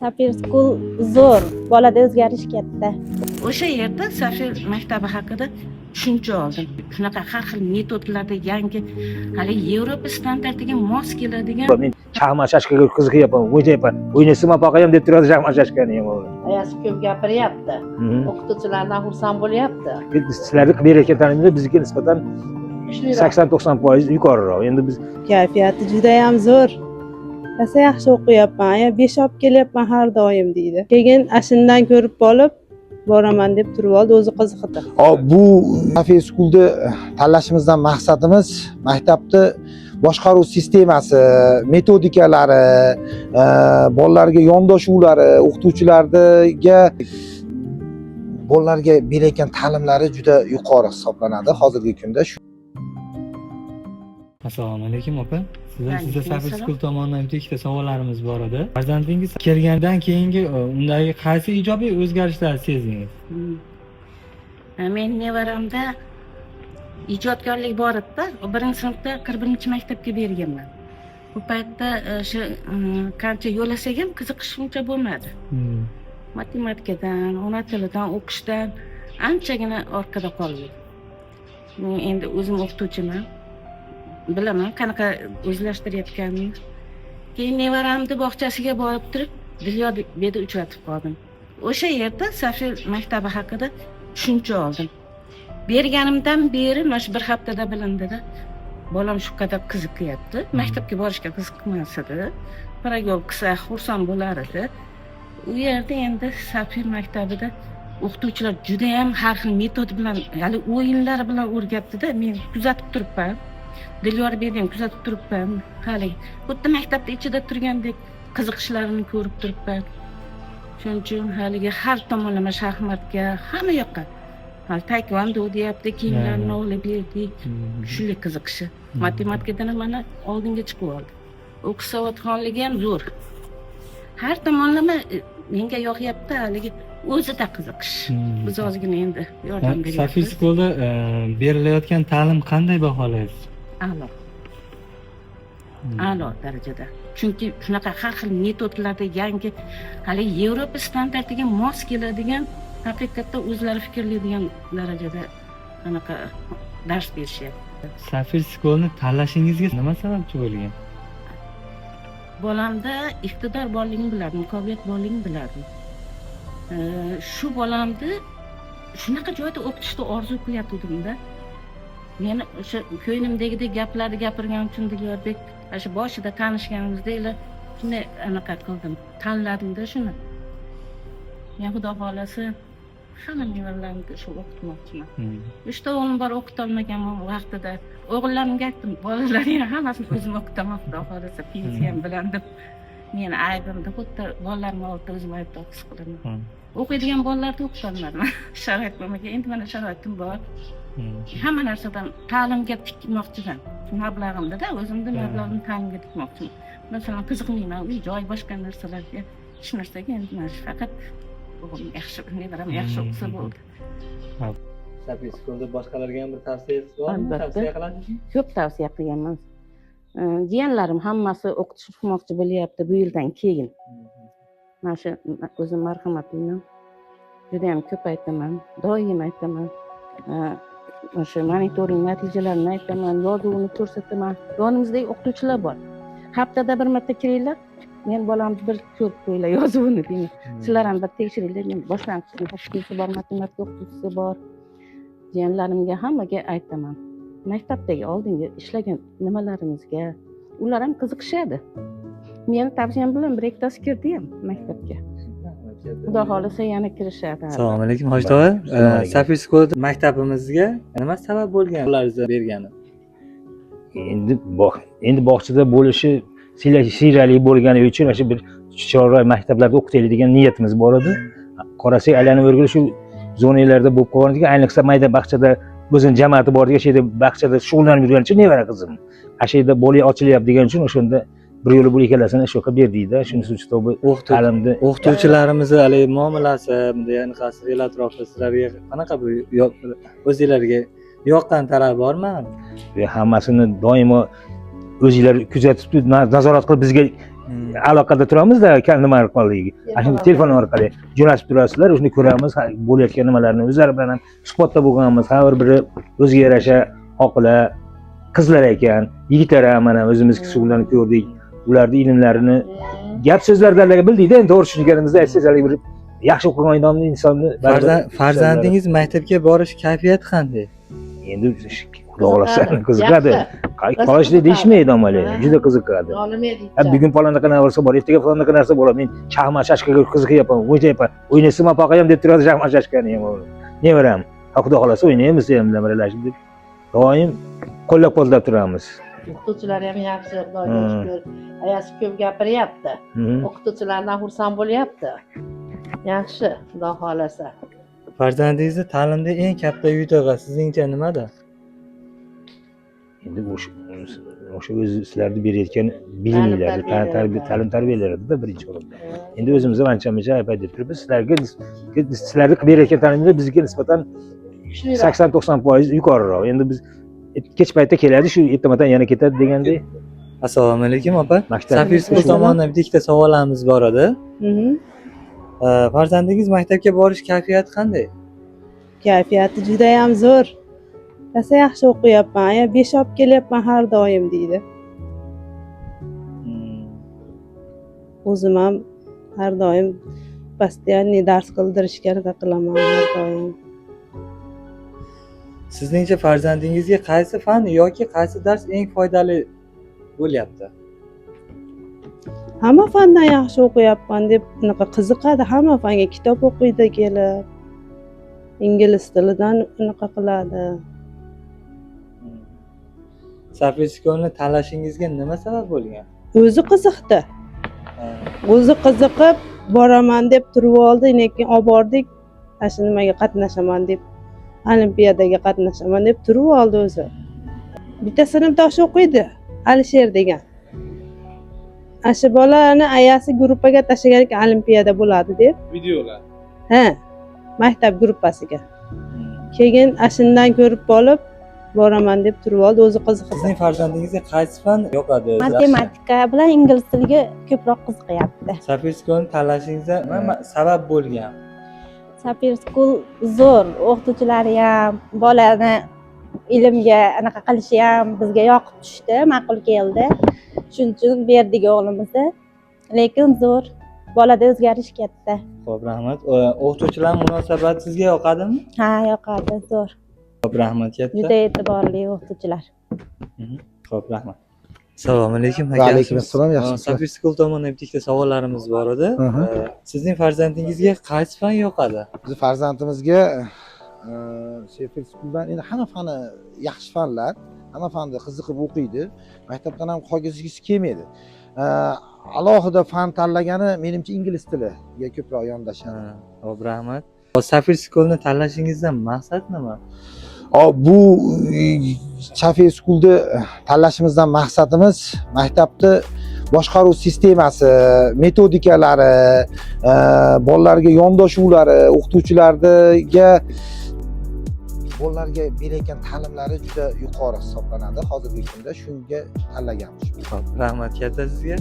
Safir School zo'r, bolada o'zgarish katta. O'sha yerda Safir maktabi haqida tushuncha oldim. Shunaqa har xil metodlarda yangi hali Yevropa standartiga mos keladigan. Men shaxmat-shashkaga qiziqyapman, o'ynayapman. O'ynasam ham deb turadi shaxmat-shashkani ham. Ayasi ko'p gapiryapti. O'qituvchilardan xursand bo'lyapti. Sizlarni berayotgan ta'limda bizga nisbatan 80-90% yuqoriroq. Endi biz Kayfiyati juda ham zo'r. Rosa yaxshi o'qiyapman. 5 olib kelyapman har doim deydi. Keyin ashundan ko'rib qolib boraman deb turib oldi, o'zi qiziqdi. Bu Safir School'da tanlashimizdan maqsadimiz maktabda boshqaruv sistemasi, metodikalari, bolalarga yondashuvlari, o'qituvchilarga bolalarga berayotgan ta'limlari juda yuqori hisoblanadi hozirgi kunda. Assalomu alaykum opa. Sizga Safir School tomonidan bitta ikkita savollarimiz bor edi. Farzandingiz kelgandan keyingi undagi qaysi ijobiy o'zgarishlarni sezdingiz? Men nevaramda ijodkorlik bor edi. 1-sinfda 41-maktabga berganman. Bu paytda shu qancha yo'lasak ham qiziqish uncha bo'lmadi. Matematikadan, ona tilidan o'qishdan anchagina orqada qoldim. Men endi o'zim o'qituvchiman. Bilaman qanaqa o'zlashtirayotganimni. Keyin nevaramni bog'chasiga borib turib, Dilyor beda uchratib qoldim. O'sha yerda Safir maktabi haqida tushuncha oldim. Berganimdan beri mana shu bir haftada bilindida bolam shu qadar qiziqyapti. Maktabga borishga qiziqmas edi. Paragol qilsa xursand bo'lar edi. U yerda endi Safir maktabida o'qituvchilar juda ham har xil metod bilan, hali o'yinlar bilan o'rgatdi-da, men kuzatib turibman. Dilyor bedam kuzatib turibman. Hali xuddi maktabda ichida turgandek qiziqishlarini ko'rib turibman. Shuning uchun haligi har tomonlama shaxmatga, hamma yoqqa. Hali taekvondo deyapti, kiyimlarni olib berdik. Shunday qiziqishi. Matematikadan mana oldinga chiqib oldi. O'qish savodxonligi ham zo'r. Har tomonlama menga yoqyapti haligi o'zida qiziqish. Biz ozgina endi yordam beryapmiz. Safir School'da berilayotgan ta'lim qanday baholaysiz? A'lo darajada. Chunki shunaqa har xil metodlarda yangi hali Yevropa standartiga mos keladigan haqiqatda o'zlari fikrlaydigan darajada anaqa dars berishyapti. Safir School'ni tanlashingizga nima sababchi bo'lgan? Bolamda iqtidor borligini bilardim, qobiliyat borligini bilardim. Shu bolamni shunaqa joyda o'qitishni orzu qilyaptdim-da. Men o'sha ko'nglimdagidek gaplarni gapirganim uchun Dilyordek o'sha boshida tanishganimizda shunday anaqa qildim, tanladim-da shuni. Men xudo xolasa hamma nevaralarimga shu o'qitmoqchiman. 3 ta o'g'lim bor, o'qita olmaganman vaqtida. O'g'illarimga aytdim, bolalaring hammasini o'zim o'qitaman, xudo xolasa pensiyam bilan deb. Men aybimda xuddi bolalarimni oldida o'zim aybdor his qilaman. O'qiydigan bolalarni o'qita olmadim. Sharoit bo'lmagan. Endi mana sharoitim bor. Hamma narsadan ta'limga tikmoqchiman. Mablag'imda-da, o'zimning mablag'imni ta'limga tikmoqchiman. Masalan, qiziqmayman, uy joy boshqa narsalarga, hech narsaga endi mana faqat o'g'lim yaxshi, nevaram yaxshi o'qisa bo'ldi. Safir School'da boshqalarga ham bir tavsiyangiz bormi? Tavsiya qilasizmi? Ko'p tavsiya qilganman. Jiyanlarim hammasi o'qitmoqchi bo'lyapti bu yildan keyin. Mana shu o'zim marhamatliman. Juda ham ko'p aytaman, doim aytaman. O'sha monitoring natijalarini aytaman, yozuvini ko'rsataman. Yonimizdagi o'qituvchilar bor. Haftada bir marta kelinglar, men bolamni bir ko'rib qo'yinglar yozuvini deyman. Sizlar ham bir tekshiringlar. Men boshlang'ich o'qituvchisi bor, matematika o'qituvchisi bor. Jiyanlarimga hammaga aytaman. Maktabdagi oldingi ishlagan nimalarimizga ular ham qiziqishadi. Meni tavsiyam bilan bir ikkitasi kirdi ham maktabga. Xudo xolasa yana kirishadi. Assalomu alaykum Hoji tog'a. Safir School maktabimizga nima sabab bo'lgan ularni bergani? endi bog'chada bo'lishi siyrali bo'lgani uchun o'sha bir chiroyli maktablarda o'qitaylik degan niyatimiz bor edi. Qarasak aylanib o'rgilib shu zonalarda bo'lib qolgan ekan, ayniqsa mayda bog'chada o'zining jamoati bor degan şeyda bog'chada shug'ullanib yurgan uchun nevara qizim. Ashida bola ochilyapti degan uchun o'shanda bir yo'li bo'l ikkalasini shu yoqqa berdikda. Shunisi uchun ta'limni o'qituvchilarimiz hali muomalasi, bunday anaqasi el atrofida sizlarga qanaqa bu o'zingizlarga yoqqan taraf bormi? Hammasini doimo o'zinglar kuzatib, nazorat qilib bizga aloqada turamizda nima orqali telefon orqali jo'natib turasizlar, shuni ko'ramiz, bo'layotgan nimalarni o'zlari bilan ham suhbatda bo'lganmiz. Har biri o'ziga yarasha oqila qizlar ekan, yigitlar ham mana o'zimiz ularni ko'rdik. Ularni ilmlarini gap so'zlardan bildikda, endi to'g'ri tushunganimizda aytsangiz, bir yaxshi o'qigan odamni insonni Farzandingiz maktabga borish kayfiyati qanday? endi xudo xohlasa qiziqadi. Qolishdi deyishmaydi amali, juda qiziqadi. Bugun falonqa narsa bor, ertaga falonqa narsa bo'ladi. Men shaxmat shashkaga qiziqyapman, o'ynayapman. O'ynaysam paqayam deb turadi shaxmat shashkani ham. Nevaram, xudo xohlasa o'ynaymiz ham birlashib deb doim qo'llab-quvvatlab turamiz. O'qituvchilar ham yaxshi, Xudoga shukr. Ayasi ko'p gapiryapti. O'qituvchilardan xursand bo'lyapti. Yaxshi, Xudo xolasa. Farzandingizni ta'limda eng katta yutug'i sizningcha nimada? Endi o'sha o'zi sizlarni berayotgan bilimlarni, ta'lim tarbiyalarida birinchi o'rinda. Endi o'zimiz ham ancha-muncha deb turibmiz. Sizlarga berayotgan ta'limlar bizga nisbatan 80-90% yuqoriroq. Endi biz kech paytda keladi, shu ertamadan yana ketadi degandek. Assalomu alaykum opa. Maktab Safir School tomonidan ikkita savollarimiz bor edi. Farzandingiz maktabga borish kayfiyati qanday? Kayfiyati juda ham zo'r. Rosa yaxshi o'qiyapman, 5 olib kelyapman har doim deydi. O'zim ham har doim постоянный dars qildirishga harakat qilaman har doim. Sizningcha farzandingizga qaysi fan yoki qaysi dars eng foydali bo'lyapti? Hamma fandan yaxshi o'qiyapman deb unaqa qiziqadi, hamma fanga kitob o'qiydi kelib. Ingliz tilidan unaqa qiladi. Safir Schoolni tanlashingizga nima sabab bo'lgan? O'zi qiziqdi. O'zi qiziqib boraman deb turib oldi, lekin olib bordik. Ana shu nimaga qatnashaman deb, olimpiadaga qatnashaman deb turib oldi o'zi. Bitta sinfdoshi o'qiydi, Alisher degan. Ana shu bolani ayasi gruppaga tashlagan ekan, olimpiada bo'ladi deb. Videolar. Ha, maktab gruppasiga. Keyin ashundan ko'rib qolib boraman deb turib oldi, o'zi qiziqdi. Sizning farzandingizga qaysi fan yoqadi? Matematika bilan ingliz tiliga ko'proq qiziqyapti. Safir Schoolni tanlashingizga nima sabab bo'lgan? Safir School zo'r, o'qituvchilari ham, bolani ilmga anaqa qilishi ham bizga yoqib tushdi, ma'qul keldi. Shuning uchun berdik o'g'limizni. Lekin zo'r, bolada o'zgarish katta. Xo'p, rahmat. O'qituvchilar munosabati sizga yoqadimi? Ha, yoqadi, zo'r. Xo'p, rahmat katta. Juda e'tiborli o'qituvchilar. Xo'p, rahmat. Assalomu alaykum. Va alaykum assalom. Yaxshimisiz? Safir School tomonidan bitta savollarimiz bor edi. Sizning farzandingizga qaysi fan yoqadi? Biz farzandimizga Safir Schooldan endi hamma fani yaxshi fanlar, hamma fanda qiziqib o'qiydi. Maktabdan ham qolgisi kelmaydi. Alohida fan tanlagani menimcha ingliz tiliga ko'proq yondashadi. Xo'p, rahmat. Safir Schoolni tanlashingizdan maqsad nima? Bu Safir Schoolni tanlashimizdan maqsadimiz maktabni boshqaruv sistemasi, metodikalari, bolalarga yondashuvlari, o'qituvchilarga bolalarga berayotgan ta'limlari juda yuqori hisoblanadi. Hozirgi kunda shunga tanlaganmiz. Rahmat katta sizga.